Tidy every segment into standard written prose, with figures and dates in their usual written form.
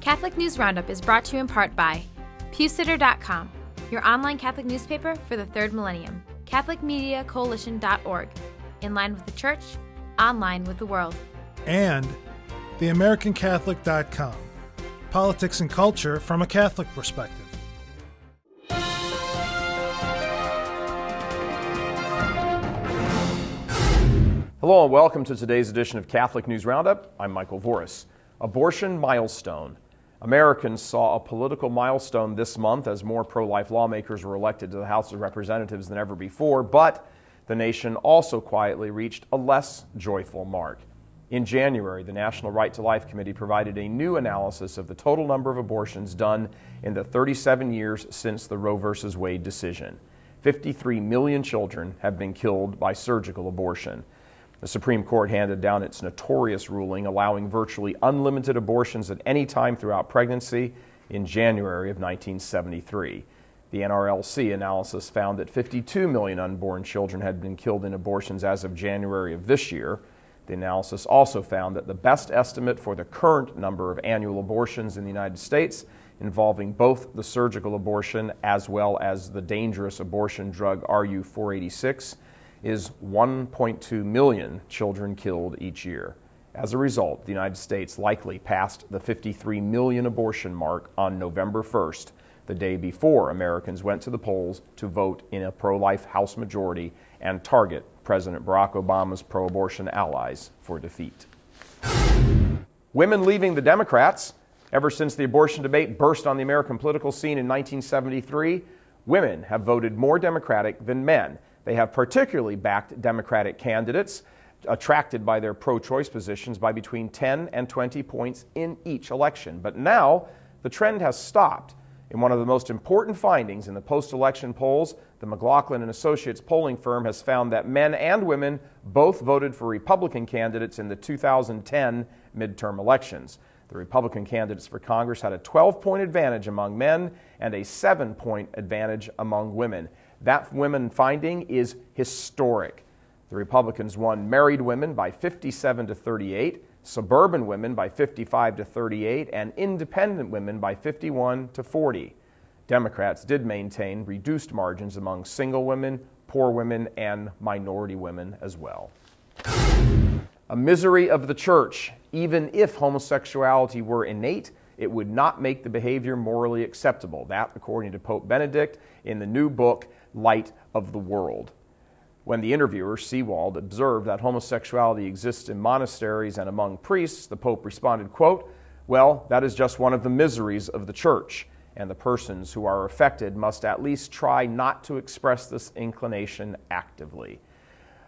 Catholic News Roundup is brought to you in part by PewSitter.com, your online Catholic newspaper for the third millennium, CatholicMediaCoalition.org, in line with the Church, online with the world. And TheAmericanCatholic.com, politics and culture from a Catholic perspective. Hello and welcome to today's edition of Catholic News Roundup. I'm Michael Voris. Abortion milestone. Americans saw a political milestone this month as more pro-life lawmakers were elected to the House of Representatives than ever before, but the nation also quietly reached a less joyful mark. In January, the National Right to Life Committee provided a new analysis of the total number of abortions done in the 37 years since the Roe v. Wade decision. 53 million children have been killed by surgical abortion. The Supreme Court handed down its notorious ruling allowing virtually unlimited abortions at any time throughout pregnancy in January of 1973. The NRLC analysis found that 52 million unborn children had been killed in abortions as of January of this year. The analysis also found that the best estimate for the current number of annual abortions in the United States, involving both the surgical abortion as well as the dangerous abortion drug RU-486, is 1.2 million children killed each year. As a result, the United States likely passed the 53 million abortion mark on November 1st, the day before Americans went to the polls to vote in a pro-life House majority and target President Barack Obama's pro-abortion allies for defeat. Women leaving the Democrats. Ever since the abortion debate burst on the American political scene in 1973, women have voted more Democratic than men. They have particularly backed Democratic candidates, attracted by their pro-choice positions by between 10 and 20 points in each election. But now, the trend has stopped. In one of the most important findings in the post-election polls, the McLaughlin and Associates polling firm has found that men and women both voted for Republican candidates in the 2010 midterm elections. The Republican candidates for Congress had a 12-point advantage among men and a 7-point advantage among women. That women finding is historic. The Republicans won married women by 57 to 38, suburban women by 55 to 38, and independent women by 51 to 40. Democrats did maintain reduced margins among single women, poor women, and minority women as well. A misery of the church. Even if homosexuality were innate, it would not make the behavior morally acceptable. That, according to Pope Benedict, in the new book, Light of the World. When the interviewer, Seawald, observed that homosexuality exists in monasteries and among priests, the Pope responded, quote, "Well, that is just one of the miseries of the church, and the persons who are affected must at least try not to express this inclination actively."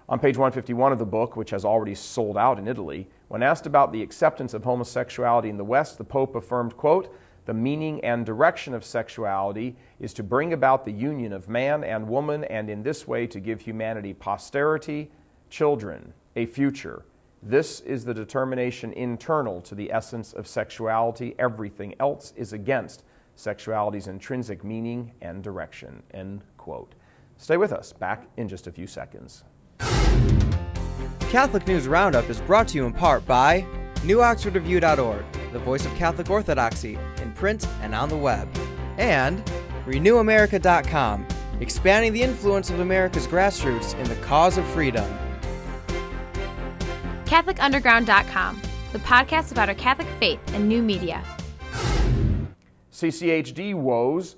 On page 151 of the book, which has already sold out in Italy, when asked about the acceptance of homosexuality in the West, the Pope affirmed, quote, "The meaning and direction of sexuality is to bring about the union of man and woman, and in this way to give humanity posterity, children, a future. This is the determination internal to the essence of sexuality. Everything else is against sexuality's intrinsic meaning and direction," end quote. Stay with us. Back in just a few seconds. Catholic News Roundup is brought to you in part by NewOxfordReview.org, the voice of Catholic Orthodoxy, in print and on the web, and RenewAmerica.com, expanding the influence of America's grassroots in the cause of freedom. CatholicUnderground.com, the podcast about our Catholic faith and new media. CCHD woes.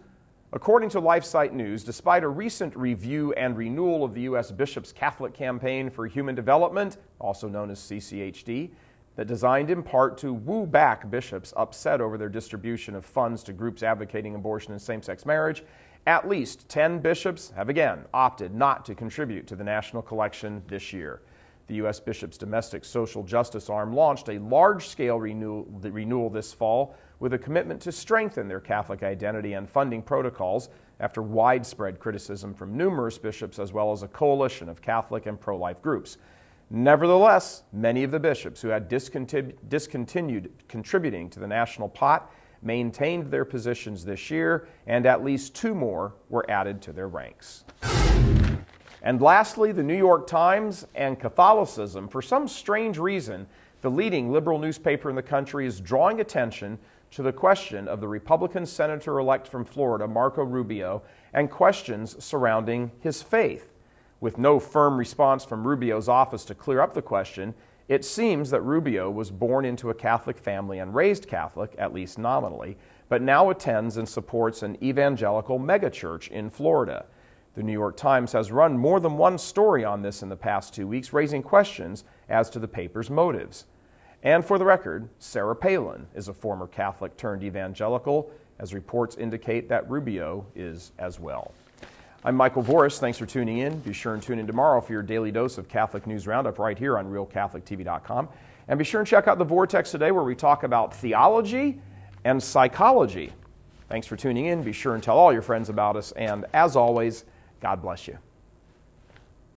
According to LifeSite News, despite a recent review and renewal of the U.S. Bishops' Catholic Campaign for Human Development, also known as CCHD, that designed in part to woo back bishops upset over their distribution of funds to groups advocating abortion and same-sex marriage, at least 10 bishops have again opted not to contribute to the national collection this year. The U.S. Bishops' Domestic Social Justice Arm launched a large-scale renewal this fall with a commitment to strengthen their Catholic identity and funding protocols after widespread criticism from numerous bishops as well as a coalition of Catholic and pro-life groups. Nevertheless, many of the bishops who had discontinued contributing to the national pot maintained their positions this year, and at least 2 more were added to their ranks. And lastly, the New York Times and Catholicism. For some strange reason, the leading liberal newspaper in the country is drawing attention to the question of the Republican senator-elect from Florida, Marco Rubio, and questions surrounding his faith. With no firm response from Rubio's office to clear up the question, it seems that Rubio was born into a Catholic family and raised Catholic, at least nominally, but now attends and supports an evangelical megachurch in Florida. The New York Times has run more than one story on this in the past 2 weeks, raising questions as to the paper's motives. And for the record, Sarah Palin is a former Catholic turned evangelical, as reports indicate that Rubio is as well. I'm Michael Voris. Thanks for tuning in. Be sure and tune in tomorrow for your daily dose of Catholic News Roundup right here on RealCatholicTV.com. And be sure and check out the Vortex today, where we talk about theology and psychology. Thanks for tuning in. Be sure and tell all your friends about us. And as always, God bless you.